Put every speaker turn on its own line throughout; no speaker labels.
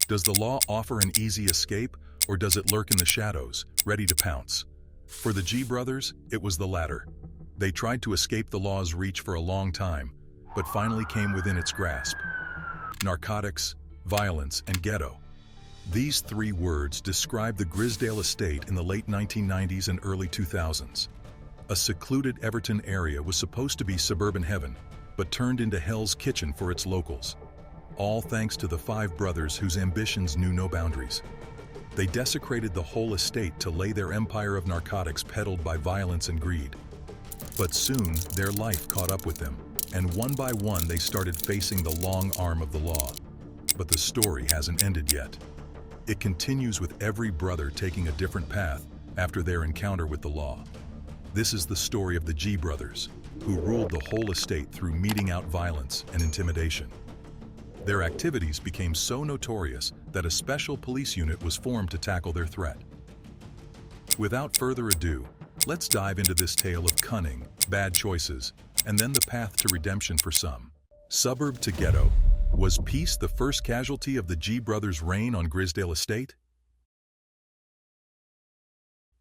Does the law offer an easy escape, or does it lurk in the shadows, ready to pounce? For the G brothers, it was the latter. They tried to escape the law's reach for a long time, but finally came within its grasp. Narcotics, violence, and ghetto. These three words describe the Grizedale Estate in the late 1990s and early 2000s. A secluded Everton area was supposed to be suburban heaven, but turned into Hell's Kitchen for its locals. All thanks to the five brothers whose ambitions knew no boundaries. They desecrated the whole estate to lay their empire of narcotics peddled by violence and greed. But soon, their life caught up with them, and one by one they started facing the long arm of the law. But the story hasn't ended yet. It continues with every brother taking a different path after their encounter with the law. This is the story of the G brothers, who ruled the whole estate through meting out violence and intimidation. Their activities became so notorious that a special police unit was formed to tackle their threat. Without further ado, let's dive into this tale of cunning, bad choices, and then the path to redemption for some. Suburb to ghetto. Was peace the first casualty of the G brothers' reign on Grizedale Estate?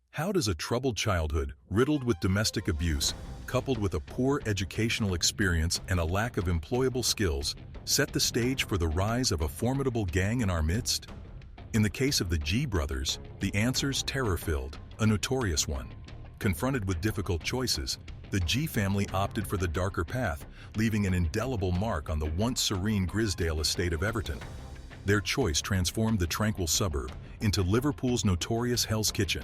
How does a troubled childhood, riddled with domestic abuse, coupled with a poor educational experience and a lack of employable skills, set the stage for the rise of a formidable gang in our midst? In the case of the G brothers, the answer's terror-filled, a notorious one. Confronted with difficult choices, the G family opted for the darker path, leaving an indelible mark on the once serene Grizedale Estate of Everton. Their choice transformed the tranquil suburb into Liverpool's notorious Hell's Kitchen.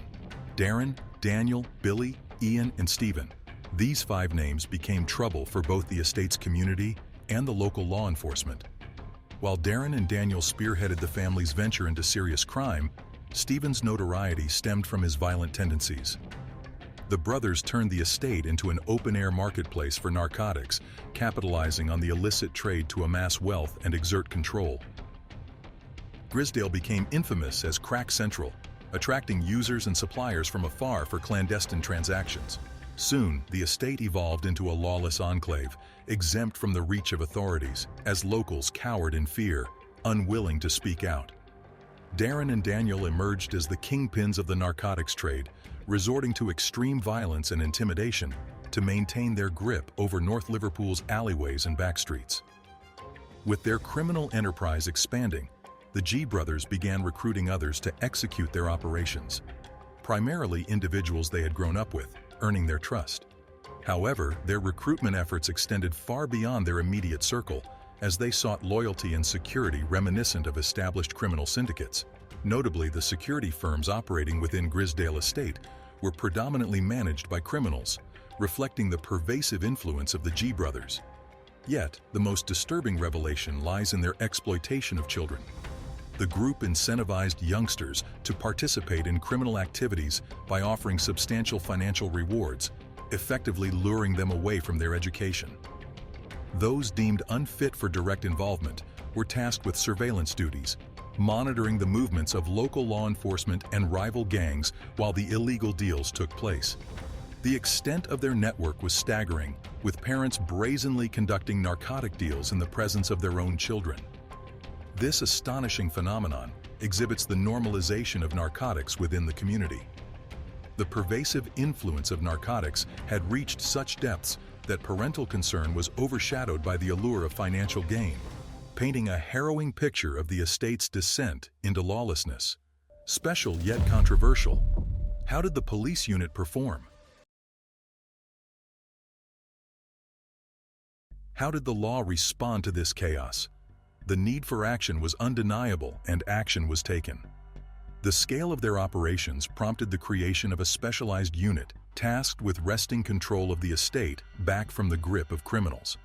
Darren, Daniel, Billy, Ian, and Stephen. These five names became trouble for both the estate's community and the local law enforcement. While Darren and Daniel spearheaded the family's venture into serious crime, Stephen's notoriety stemmed from his violent tendencies. The brothers turned the estate into an open-air marketplace for narcotics, capitalizing on the illicit trade to amass wealth and exert control. Grizedale became infamous as Crack Central, attracting users and suppliers from afar for clandestine transactions. Soon, the estate evolved into a lawless enclave, exempt from the reach of authorities, as locals cowered in fear, unwilling to speak out. Darren and Daniel emerged as the kingpins of the narcotics trade, resorting to extreme violence and intimidation to maintain their grip over North Liverpool's alleyways and backstreets. With their criminal enterprise expanding, the G brothers began recruiting others to execute their operations, primarily individuals they had grown up with, earning their trust. However, their recruitment efforts extended far beyond their immediate circle, as they sought loyalty and security reminiscent of established criminal syndicates. Notably, the security firms operating within Grizedale Estate were predominantly managed by criminals, reflecting the pervasive influence of the G brothers. Yet, the most disturbing revelation lies in their exploitation of children. The group incentivized youngsters to participate in criminal activities by offering substantial financial rewards, effectively luring them away from their education. Those deemed unfit for direct involvement were tasked with surveillance duties, monitoring the movements of local law enforcement and rival gangs while the illegal deals took place. The extent of their network was staggering, with parents brazenly conducting narcotic deals in the presence of their own children. This astonishing phenomenon exhibits the normalization of narcotics within the community. The pervasive influence of narcotics had reached such depths that parental concern was overshadowed by the allure of financial gain, painting a harrowing picture of the estate's descent into lawlessness. Special yet controversial. How did the police unit perform? How did the law respond to this chaos? The need for action was undeniable, and action was taken. The scale of their operations prompted the creation of a specialized unit tasked with wresting control of the estate back from the grip of criminals.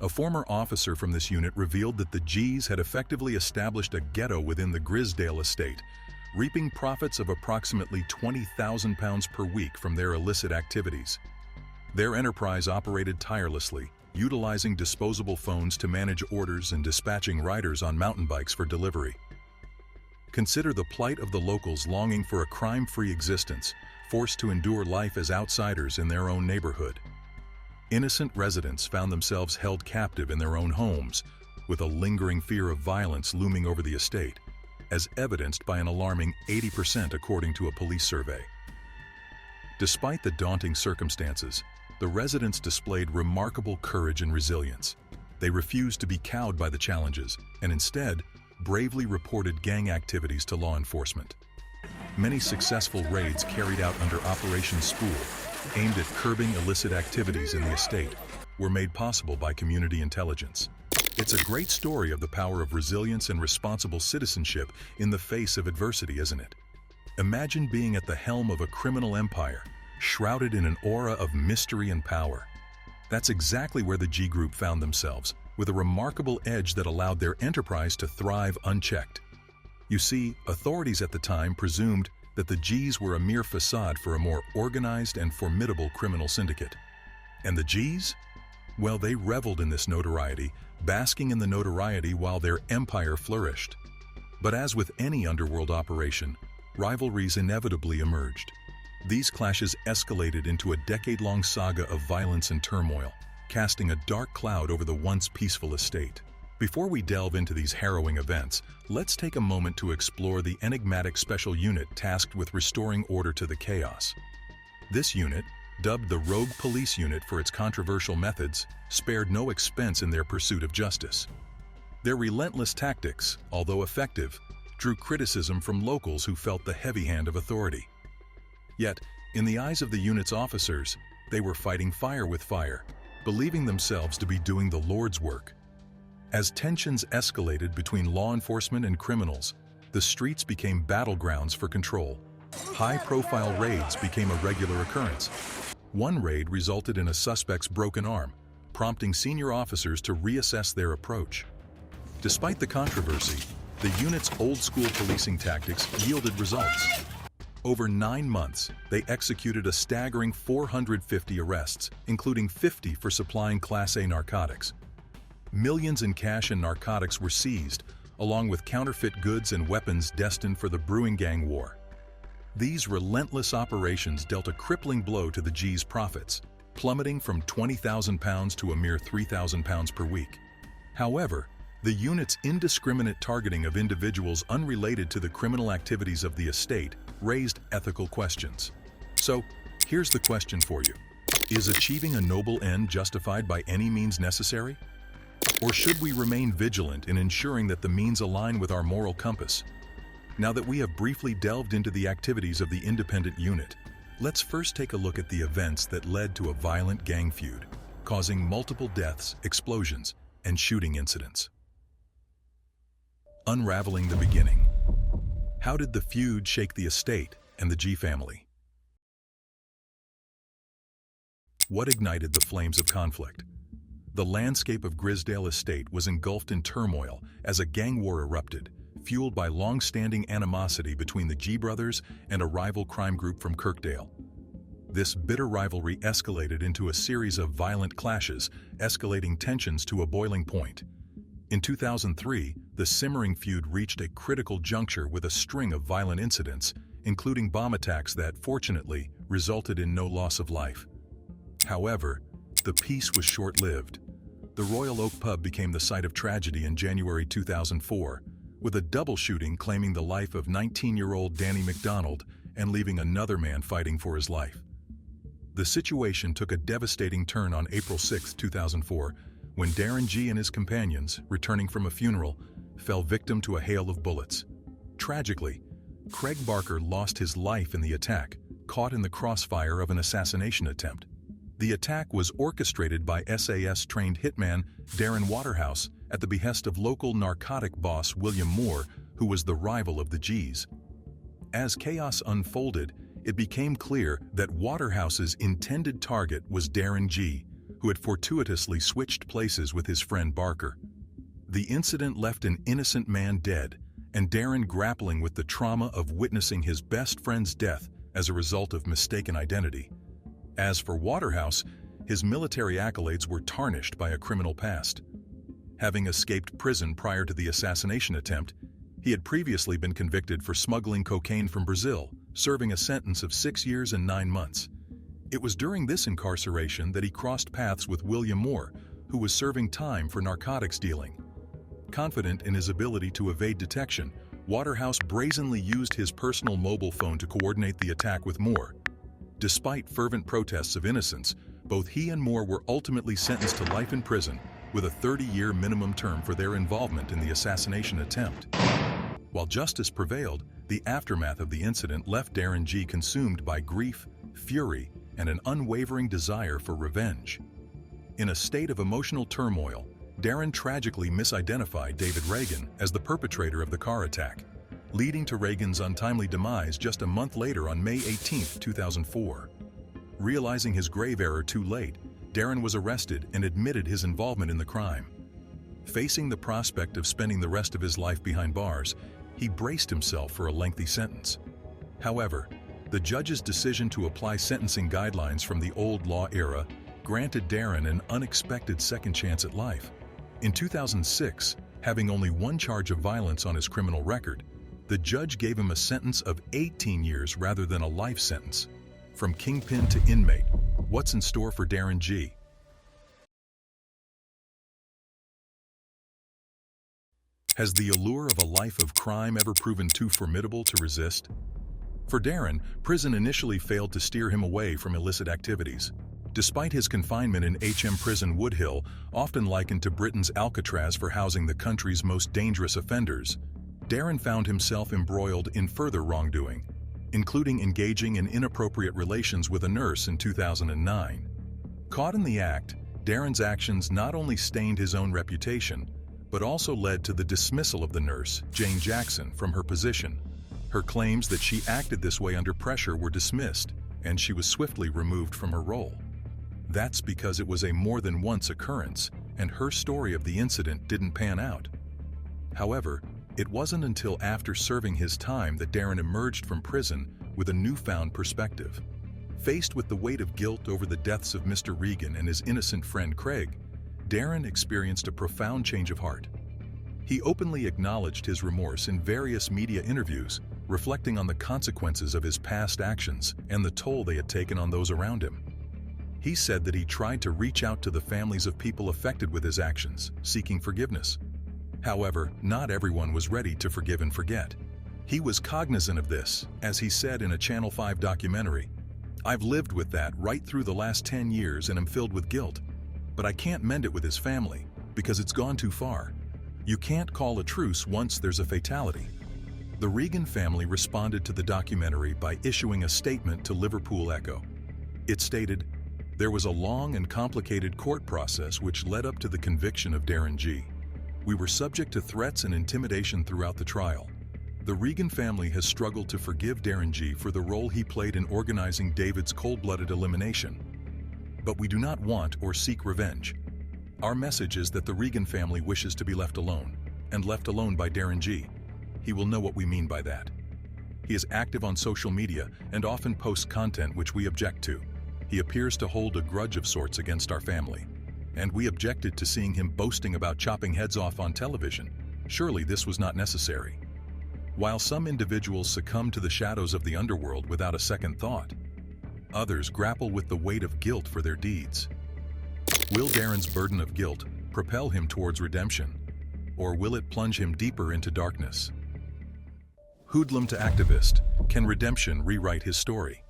A former officer from this unit revealed that the Gs had effectively established a ghetto within the Grizedale Estate, reaping profits of approximately £20,000 per week from their illicit activities. Their enterprise operated tirelessly, utilizing disposable phones to manage orders and dispatching riders on mountain bikes for delivery. Consider the plight of the locals longing for a crime-free existence, forced to endure life as outsiders in their own neighborhood. Innocent residents found themselves held captive in their own homes, with a lingering fear of violence looming over the estate. as evidenced by an alarming 80% according to a police survey. Despite the daunting circumstances, the residents displayed remarkable courage and resilience. They refused to be cowed by the challenges and instead bravely reported gang activities to law enforcement. Many successful raids carried out under Operation Spool, aimed at curbing illicit activities in the estate, were made possible by community intelligence. It's a great story of the power of resilience and responsible citizenship in the face of adversity, isn't it? Imagine being at the helm of a criminal empire, shrouded in an aura of mystery and power. That's exactly where the G Group found themselves, with a remarkable edge that allowed their enterprise to thrive unchecked. You see, authorities at the time presumed that the Gs were a mere facade for a more organized and formidable criminal syndicate. And the Gs? Well, they reveled in this notoriety, basking in the notoriety while their empire flourished. But as with any underworld operation, rivalries inevitably emerged. These clashes escalated into a decade-long saga of violence and turmoil, casting a dark cloud over the once peaceful estate. Before we delve into these harrowing events, let's take a moment to explore the enigmatic special unit tasked with restoring order to the chaos. This unit, dubbed the Rogue Police Unit for its controversial methods, spared no expense in their pursuit of justice. Their relentless tactics, although effective, drew criticism from locals who felt the heavy hand of authority. Yet, in the eyes of the unit's officers, they were fighting fire with fire, believing themselves to be doing the Lord's work. As tensions escalated between law enforcement and criminals, the streets became battlegrounds for control. High-profile raids became a regular occurrence. One raid resulted in a suspect's broken arm, prompting senior officers to reassess their approach. Despite the controversy, the unit's old-school policing tactics yielded results. Over 9 months, they executed a staggering 450 arrests, including 50 for supplying Class A narcotics. Millions in cash and narcotics were seized, along with counterfeit goods and weapons destined for the brewing gang war. These relentless operations dealt a crippling blow to the G's profits, plummeting from £20,000 to a mere £3,000 per week. However, the unit's indiscriminate targeting of individuals unrelated to the criminal activities of the estate raised ethical questions. So, here's the question for you. Is achieving a noble end justified by any means necessary? Or should we remain vigilant in ensuring that the means align with our moral compass? Now that we have briefly delved into the activities of the independent unit, let's first take a look at the events that led to a violent gang feud, causing multiple deaths, explosions, and shooting incidents. Unraveling the beginning. How did the feud shake the estate and the G family? What ignited the flames of conflict? The landscape of Grizedale Estate was engulfed in turmoil as a gang war erupted, fueled by long-standing animosity between the G brothers and a rival crime group from Kirkdale. This bitter rivalry escalated into a series of violent clashes, escalating tensions to a boiling point. In 2003, the simmering feud reached a critical juncture with a string of violent incidents, including bomb attacks that, fortunately, resulted in no loss of life. However, the peace was short-lived. The Royal Oak Pub became the site of tragedy in January 2004, with a double shooting claiming the life of 19-year-old Danny McDonald and leaving another man fighting for his life. The situation took a devastating turn on April 6, 2004, when Darren G and his companions, returning from a funeral, fell victim to a hail of bullets. Tragically, Craig Barker lost his life in the attack, caught in the crossfire of an assassination attempt. The attack was orchestrated by SAS-trained hitman Darren Waterhouse at the behest of local narcotic boss William Moore, who was the rival of the Gs. As chaos unfolded, it became clear that Waterhouse's intended target was Darren G, who had fortuitously switched places with his friend Barker. The incident left an innocent man dead, and Darren grappling with the trauma of witnessing his best friend's death as a result of mistaken identity. As for Waterhouse, his military accolades were tarnished by a criminal past. Having escaped prison prior to the assassination attempt, he had previously been convicted for smuggling cocaine from Brazil, serving a sentence of 6 years and 9 months. It was during this incarceration that he crossed paths with William Moore, who was serving time for narcotics dealing. Confident in his ability to evade detection, Waterhouse brazenly used his personal mobile phone to coordinate the attack with Moore. Despite fervent protests of innocence, both he and Moore were ultimately sentenced to life in prison, with a 30-year minimum term for their involvement in the assassination attempt. While justice prevailed, the aftermath of the incident left Darren G. consumed by grief, fury, and an unwavering desire for revenge. In a state of emotional turmoil, Darren tragically misidentified David Reagan as the perpetrator of the car attack, leading to Reagan's untimely demise just a month later on May 18, 2004. Realizing his grave error too late, Darren was arrested and admitted his involvement in the crime. Facing the prospect of spending the rest of his life behind bars, he braced himself for a lengthy sentence. However, the judge's decision to apply sentencing guidelines from the old law era granted Darren an unexpected second chance at life. In 2006, having only one charge of violence on his criminal record, the judge gave him a sentence of 18 years rather than a life sentence. From kingpin to inmate, what's in store for Darren G? Has the allure of a life of crime ever proven too formidable to resist? For Darren, prison initially failed to steer him away from illicit activities. Despite his confinement in HM Prison Woodhill, often likened to Britain's Alcatraz for housing the country's most dangerous offenders, Darren found himself embroiled in further wrongdoing, including engaging in inappropriate relations with a nurse in 2009. Caught in the act, Darren's actions not only stained his own reputation, but also led to the dismissal of the nurse, Jane Jackson, from her position. Her claims that she acted this way under pressure were dismissed, and she was swiftly removed from her role. That's because it was a more than once occurrence, and her story of the incident didn't pan out. However, it wasn't until after serving his time that Darren emerged from prison with a newfound perspective. Faced with the weight of guilt over the deaths of Mr. Regan and his innocent friend Craig, Darren experienced a profound change of heart. He openly acknowledged his remorse in various media interviews, reflecting on the consequences of his past actions and the toll they had taken on those around him. He said that he tried to reach out to the families of people affected with his actions, seeking forgiveness. However, not everyone was ready to forgive and forget. He was cognizant of this, as he said in a Channel 5 documentary, "I've lived with that right through the last 10 years and am filled with guilt. But I can't mend it with his family, because it's gone too far. You can't call a truce once there's a fatality." The Regan family responded to the documentary by issuing a statement to Liverpool Echo. It stated, "There was a long and complicated court process which led up to the conviction of Darren G. We were subject to threats and intimidation throughout the trial. The Regan family has struggled to forgive Darren G for the role he played in organizing David's cold-blooded elimination. But we do not want or seek revenge. Our message is that the Regan family wishes to be left alone, and left alone by Darren G. He will know what we mean by that. He is active on social media and often posts content which we object to. He appears to hold a grudge of sorts against our family, and we objected to seeing him boasting about chopping heads off on television. Surely this was not necessary." While some individuals succumb to the shadows of the underworld without a second thought, others grapple with the weight of guilt for their deeds. Will Darren's burden of guilt propel him towards redemption, or will it plunge him deeper into darkness? Hoodlum to activist, can redemption rewrite his story?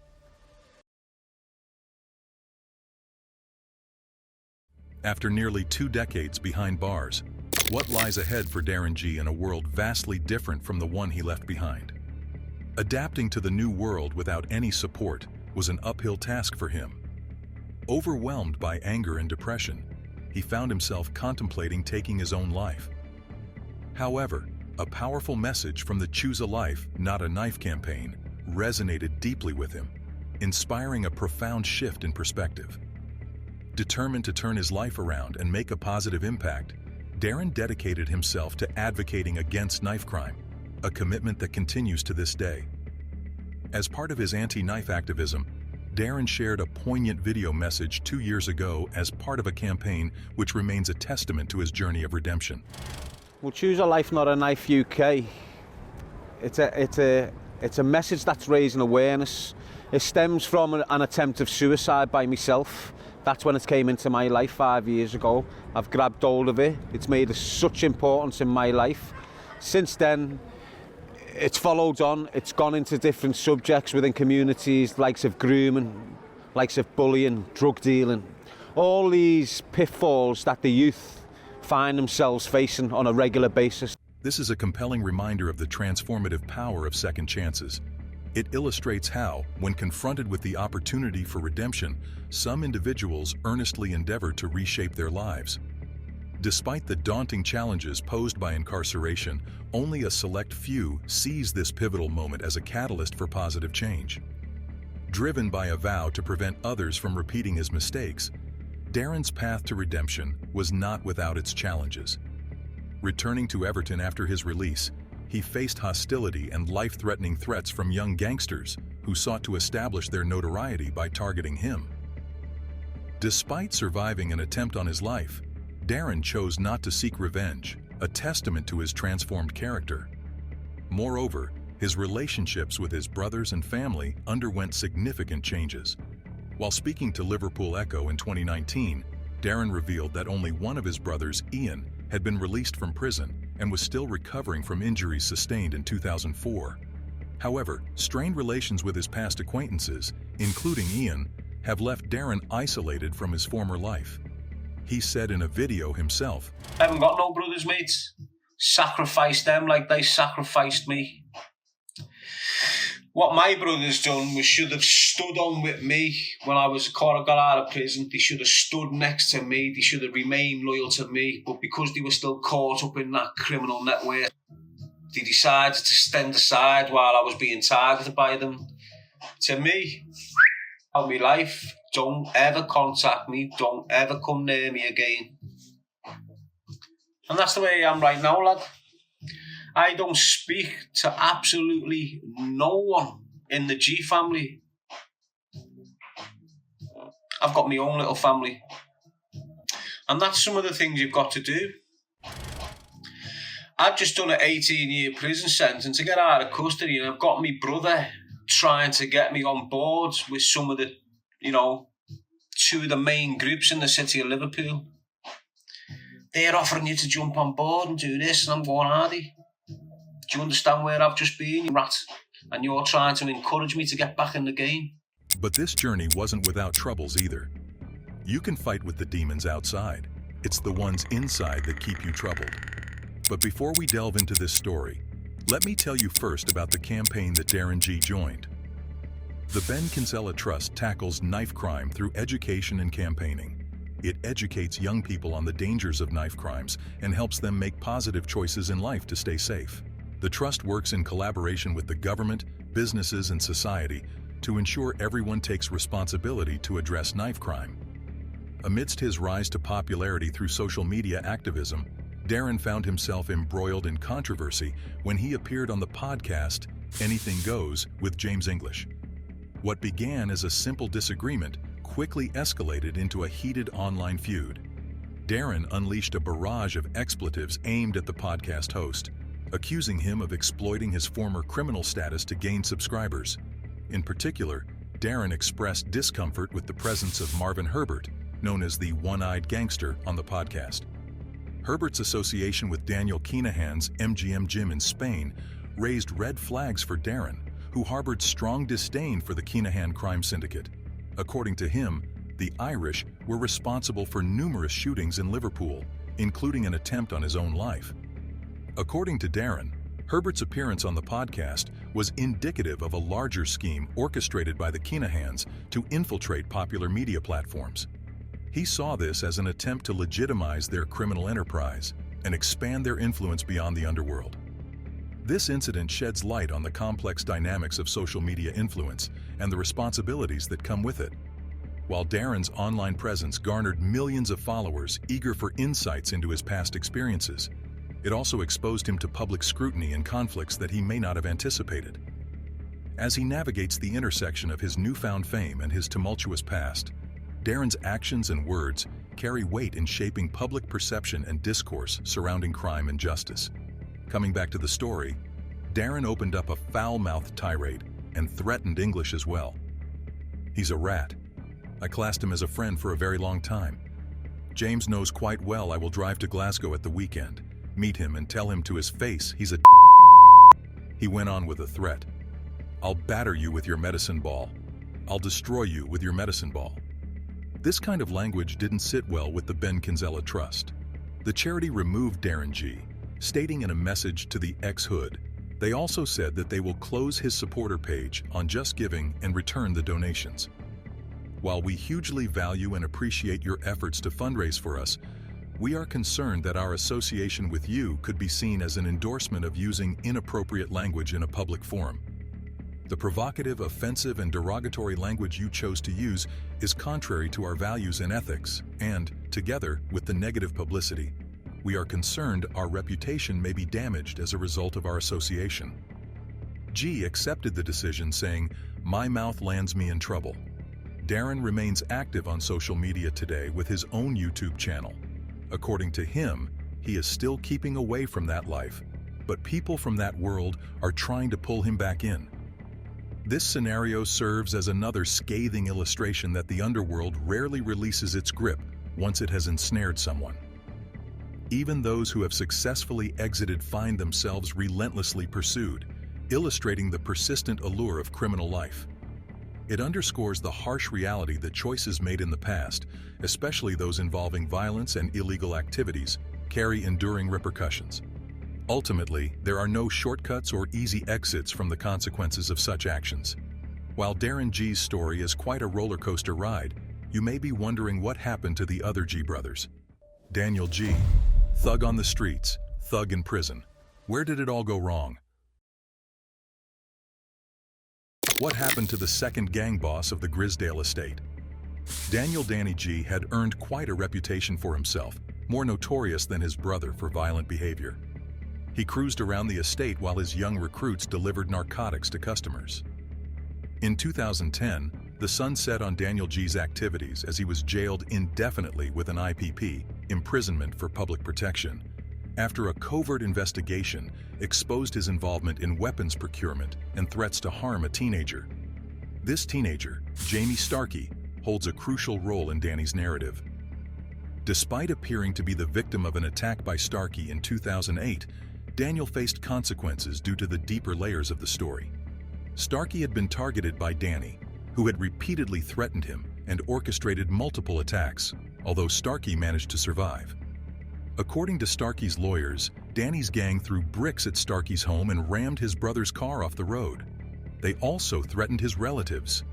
After nearly 2 decades behind bars, what lies ahead for Darren G in a world vastly different from the one he left behind? Adapting to the new world without any support was an uphill task for him. Overwhelmed by anger and depression, he found himself contemplating taking his own life. However, a powerful message from the Choose a Life, Not a Knife campaign resonated deeply with him, inspiring a profound shift in perspective. Determined to turn his life around and make a positive impact, Darren dedicated himself to advocating against knife crime, a commitment that continues to this day. As part of his anti-knife activism, Darren shared a poignant video message 2 years ago as part of a campaign which remains a testament to his journey of redemption.
Well, Choose a Life, Not a Knife UK, it's a message that's raising awareness. It stems from an attempt of suicide by myself. That's when it came into my life 5 years ago. I've grabbed hold of it. It's made such importance in my life. Since then, it's followed on. It's gone into different subjects within communities, likes of grooming, likes of bullying, drug dealing. All these pitfalls that the youth find themselves facing on a regular basis.
This is a compelling reminder of the transformative power of second chances. It illustrates how, when confronted with the opportunity for redemption, some individuals earnestly endeavor to reshape their lives. Despite the daunting challenges posed by incarceration, only a select few seize this pivotal moment as a catalyst for positive change. Driven by a vow to prevent others from repeating his mistakes, Darren's path to redemption was not without its challenges. Returning to Everton after his release, he faced hostility and life-threatening threats from young gangsters who sought to establish their notoriety by targeting him. Despite surviving an attempt on his life, Darren chose not to seek revenge, a testament to his transformed character. Moreover, his relationships with his brothers and family underwent significant changes. While speaking to Liverpool Echo in 2019, Darren revealed that only one of his brothers, Ian, had been released from prison and was still recovering from injuries sustained in 2004. However, strained relations with his past acquaintances, including Ian, have left Darren isolated from his former life. He said in a video himself,
"I haven't got no brothers, mates. Sacrificed them like they sacrificed me. What my brothers done was should have stood on with me when I got out of prison. They should have stood next to me. They should have remained loyal to me. But because they were still caught up in that criminal network, they decided to stand aside while I was being targeted by them. To me, out my life, don't ever contact me. Don't ever come near me again." And that's the way I am right now, lad. I don't speak to absolutely no one in the G family. I've got my own little family. And that's some of the things you've got to do. I've just done an 18-year prison sentence to get out of custody, and I've got my brother trying to get me on board with some of the, two of the main groups in the city of Liverpool. They're offering you to jump on board and do this, and I'm going, Hardy, do you understand where I've just been, you rat? And you're trying to encourage me to get back in the game.
But this journey wasn't without troubles either. You can fight with the demons outside. It's the ones inside that keep you troubled. But before we delve into this story, let me tell you first about the campaign that Darren G joined. The Ben Kinsella Trust tackles knife crime through education and campaigning. It educates young people on the dangers of knife crimes and helps them make positive choices in life to stay safe. The Trust works in collaboration with the government, businesses, and society to ensure everyone takes responsibility to address knife crime. Amidst his rise to popularity through social media activism, Darren found himself embroiled in controversy when he appeared on the podcast Anything Goes with James English. What began as a simple disagreement quickly escalated into a heated online feud. Darren unleashed a barrage of expletives aimed at the podcast host, accusing him of exploiting his former criminal status to gain subscribers. In particular, Darren expressed discomfort with the presence of Marvin Herbert, known as the One-Eyed Gangster, on the podcast. Herbert's association with Daniel Kinahan's MGM Gym in Spain raised red flags for Darren, who harbored strong disdain for the Kinahan crime syndicate. According to him, the Irish were responsible for numerous shootings in Liverpool, including an attempt on his own life. According to Darren, Herbert's appearance on the podcast was indicative of a larger scheme orchestrated by the Kinahans to infiltrate popular media platforms. He saw this as an attempt to legitimize their criminal enterprise and expand their influence beyond the underworld. This incident sheds light on the complex dynamics of social media influence and the responsibilities that come with it. While Darren's online presence garnered millions of followers eager for insights into his past experiences, it also exposed him to public scrutiny and conflicts that he may not have anticipated. As he navigates the intersection of his newfound fame and his tumultuous past, Darren's actions and words carry weight in shaping public perception and discourse surrounding crime and justice. Coming back to the story, Darren opened up a foul-mouthed tirade and threatened English as well. He's a rat. I classed him as a friend for a very long time. James knows quite well I will drive to Glasgow at the weekend, meet him and tell him to his face he's a He went on with a threat. "I'll batter you with your medicine ball. I'll destroy you with your medicine ball." This kind of language didn't sit well with the Ben Kinsella Trust. The charity removed Darren G., stating in a message to the ex-Hood, they also said that they will close his supporter page on Just Giving and return the donations. While we hugely value and appreciate your efforts to fundraise for us, we are concerned that our association with you could be seen as an endorsement of using inappropriate language in a public forum. The provocative, offensive, and derogatory language you chose to use is contrary to our values and ethics, and, together with the negative publicity, we are concerned our reputation may be damaged as a result of our association. G accepted the decision, saying, "My mouth lands me in trouble." Darren remains active on social media today with his own YouTube channel. According to him, he is still keeping away from that life, but people from that world are trying to pull him back in. This scenario serves as another scathing illustration that the underworld rarely releases its grip once it has ensnared someone. Even those who have successfully exited find themselves relentlessly pursued, illustrating the persistent allure of criminal life. It underscores the harsh reality that choices made in the past, especially those involving violence and illegal activities, carry enduring repercussions. Ultimately, there are no shortcuts or easy exits from the consequences of such actions. While Darren G's story is quite a roller coaster ride, you may be wondering what happened to the other G brothers. Daniel G., thug on the streets, thug in prison. Where did it all go wrong? What happened to the second gang boss of the Grizedale Estate? Daniel Danny G had earned quite a reputation for himself, more notorious than his brother for violent behavior. He cruised around the estate while his young recruits delivered narcotics to customers. In 2010, the sun set on Daniel G's activities as he was jailed indefinitely with an IPP, imprisonment for public protection, after a covert investigation exposed his involvement in weapons procurement and threats to harm a teenager. This teenager, Jamie Starkey, holds a crucial role in Danny's narrative. Despite appearing to be the victim of an attack by Starkey in 2008, Daniel faced consequences due to the deeper layers of the story. Starkey had been targeted by Danny, who had repeatedly threatened him and orchestrated multiple attacks, although Starkey managed to survive. According to Starkey's lawyers, Danny's gang threw bricks at Starkey's home and rammed his brother's car off the road. They also threatened his relatives.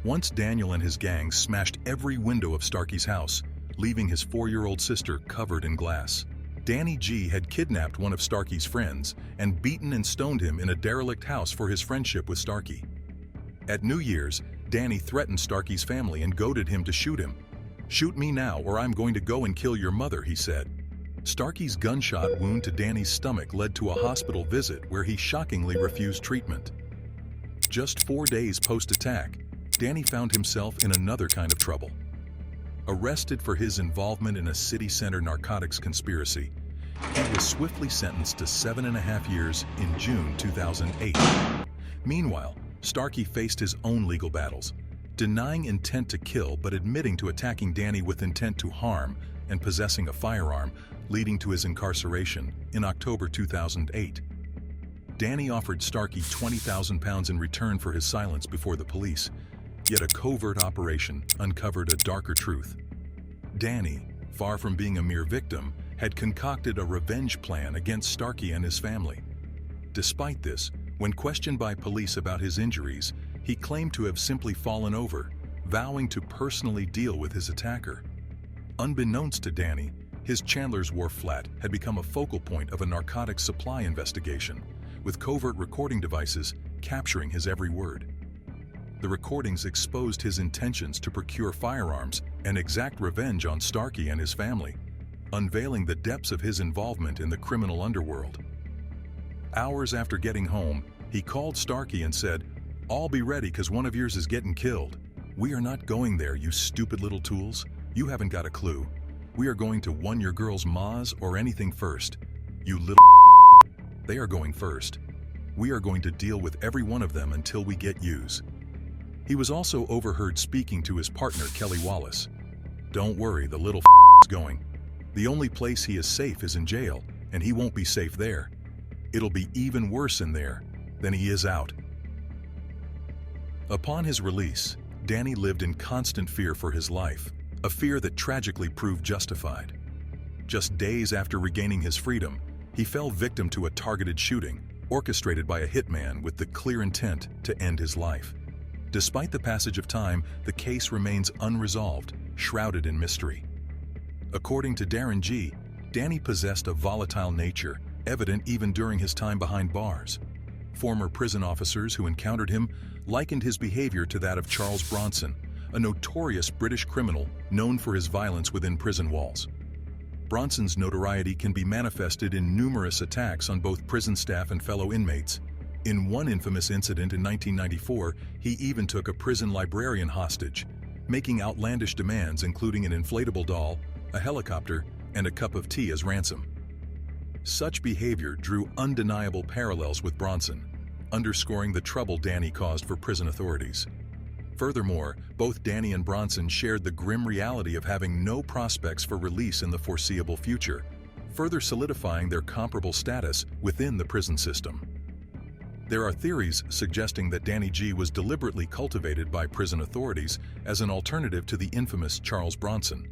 Once Daniel and his gang smashed every window of Starkey's house, leaving his 4-year-old sister covered in glass. Danny G had kidnapped one of Starkey's friends and beaten and stoned him in a derelict house for his friendship with Starkey. At New Year's, Danny threatened Starkey's family and goaded him to shoot him. "Shoot me now or I'm going to go and kill your mother," he said. Starkey's gunshot wound to Danny's stomach led to a hospital visit where he shockingly refused treatment. Just 4 days post-attack, Danny found himself in another kind of trouble. Arrested for his involvement in a city center narcotics conspiracy, he was swiftly sentenced to 7.5 years in June 2008. Meanwhile, Starkey faced his own legal battles, denying intent to kill but admitting to attacking Danny with intent to harm and possessing a firearm, leading to his incarceration in October 2008. Danny offered Starkey £20,000 in return for his silence before the police, yet a covert operation uncovered a darker truth. Danny, far from being a mere victim, had concocted a revenge plan against Starkey and his family. Despite this, when questioned by police about his injuries, he claimed to have simply fallen over, vowing to personally deal with his attacker. Unbeknownst to Danny, his Chandler's Wharf flat had become a focal point of a narcotics supply investigation, with covert recording devices capturing his every word. The recordings exposed his intentions to procure firearms and exact revenge on Starkey and his family, unveiling the depths of his involvement in the criminal underworld. Hours after getting home, he called Starkey and said, "I'll be ready because one of yours is getting killed. We are not going there, you stupid little tools. You haven't got a clue. We are going to one your girl's ma's or anything first. You little They are going first. We are going to deal with every one of them until we get yous." He was also overheard speaking to his partner, Kelly Wallace. "Don't worry, the little is going. The only place he is safe is in jail, and he won't be safe there. It'll be even worse in there. than he is out. Upon his release, Danny lived in constant fear for his life, a fear that tragically proved justified. Just days after regaining his freedom, he fell victim to a targeted shooting, orchestrated by a hitman with the clear intent to end his life. Despite the passage of time, the case remains unresolved, shrouded in mystery. According to Darren G., Danny possessed a volatile nature, evident even during his time behind bars. Former prison officers who encountered him likened his behavior to that of Charles Bronson, a notorious British criminal known for his violence within prison walls. Bronson's notoriety can be manifested in numerous attacks on both prison staff and fellow inmates. In one infamous incident in 1994, he even took a prison librarian hostage, making outlandish demands including an inflatable doll, a helicopter, and a cup of tea as ransom. Such behavior drew undeniable parallels with Bronson, underscoring the trouble Danny caused for prison authorities. Furthermore, both Danny and Bronson shared the grim reality of having no prospects for release in the foreseeable future, further solidifying their comparable status within the prison system. There are theories suggesting that Danny G was deliberately cultivated by prison authorities as an alternative to the infamous Charles Bronson.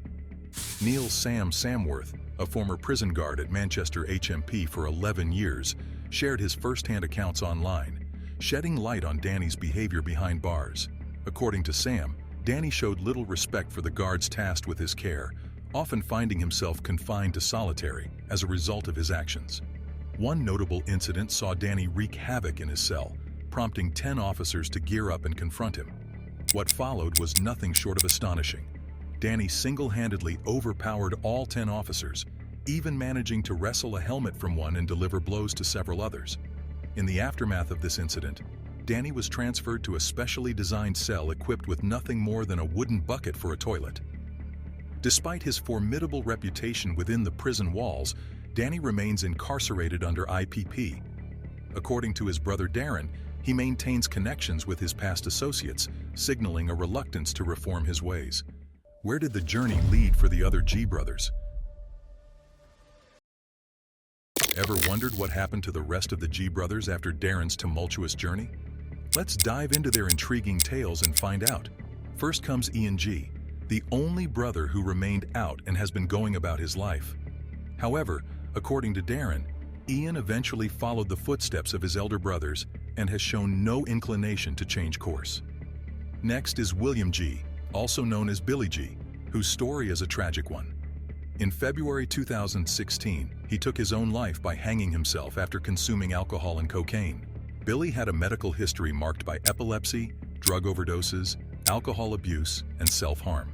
Neil Sam Samworth, a former prison guard at Manchester HMP for 11 years, shared his first-hand accounts online, shedding light on Danny's behavior behind bars. According to Sam, Danny showed little respect for the guards tasked with his care, often finding himself confined to solitary as a result of his actions. One notable incident saw Danny wreak havoc in his cell, prompting 10 officers to gear up and confront him. What followed was nothing short of astonishing. Danny single-handedly overpowered all 10 officers, even managing to wrestle a helmet from one and deliver blows to several others. In the aftermath of this incident, Danny was transferred to a specially designed cell equipped with nothing more than a wooden bucket for a toilet. Despite his formidable reputation within the prison walls, Danny remains incarcerated under IPP. According to his brother Darren, he maintains connections with his past associates, signaling a reluctance to reform his ways. Where did the journey lead for the other G brothers? Ever wondered what happened to the rest of the G brothers after Darren's tumultuous journey? Let's dive into their intriguing tales and find out. First comes Ian G, the only brother who remained out and has been going about his life. However, according to Darren, Ian eventually followed the footsteps of his elder brothers and has shown no inclination to change course. Next is William G, also known as Billy G, whose story is a tragic one. In February 2016, he took his own life by hanging himself after consuming alcohol and cocaine. Billy had a medical history marked by epilepsy, drug overdoses, alcohol abuse, and self-harm.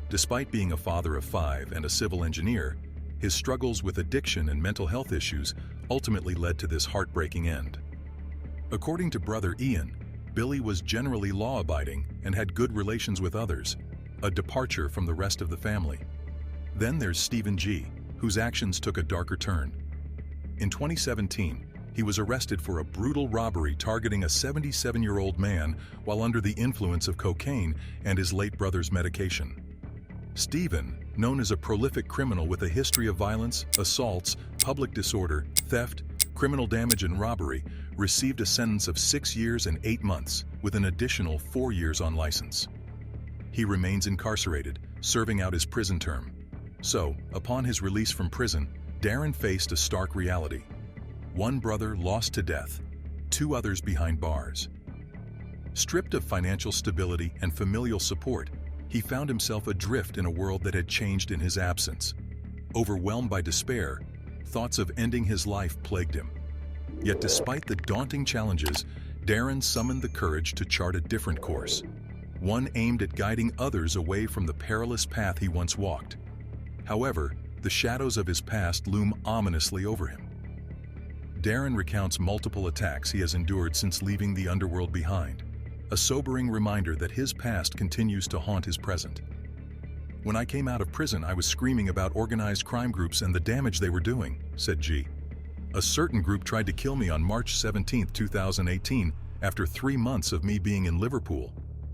Despite being a father of 5 and a civil engineer, his struggles with addiction and mental health issues ultimately led to this heartbreaking end. According to brother Ian, Billy was generally law-abiding and had good relations with others, a departure from the rest of the family. Then there's Stephen G, whose actions took a darker turn. In 2017, he was arrested for a brutal robbery targeting a 77-year-old man while under the influence of cocaine and his late brother's medication. Stephen, known as a prolific criminal with a history of violence, assaults, public disorder, theft, criminal damage, and robbery, received a sentence of 6 years and 8 months, with an additional 4 years on license. He remains incarcerated, serving out his prison term. So, upon his release from prison, Darren faced a stark reality. One brother lost to death, 2 others behind bars. Stripped of financial stability and familial support, he found himself adrift in a world that had changed in his absence. Overwhelmed by despair, thoughts of ending his life plagued him. Yet despite the daunting challenges, Darren summoned the courage to chart a different course, one aimed at guiding others away from the perilous path he once walked. However, the shadows of his past loom ominously over him. Darren recounts multiple attacks he has endured since leaving the underworld behind, a sobering reminder that his past continues to haunt his present. "When I came out of prison, I was screaming about organized crime groups and the damage they were doing," said G. "A certain group tried to kill me on March 17, 2018, after 3 months of me being in Liverpool."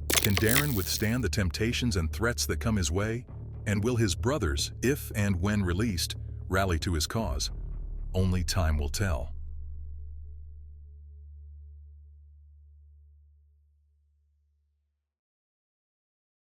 Can Darren withstand the temptations and threats that come his way? And will his brothers, if and when released, rally to his cause? Only time will tell.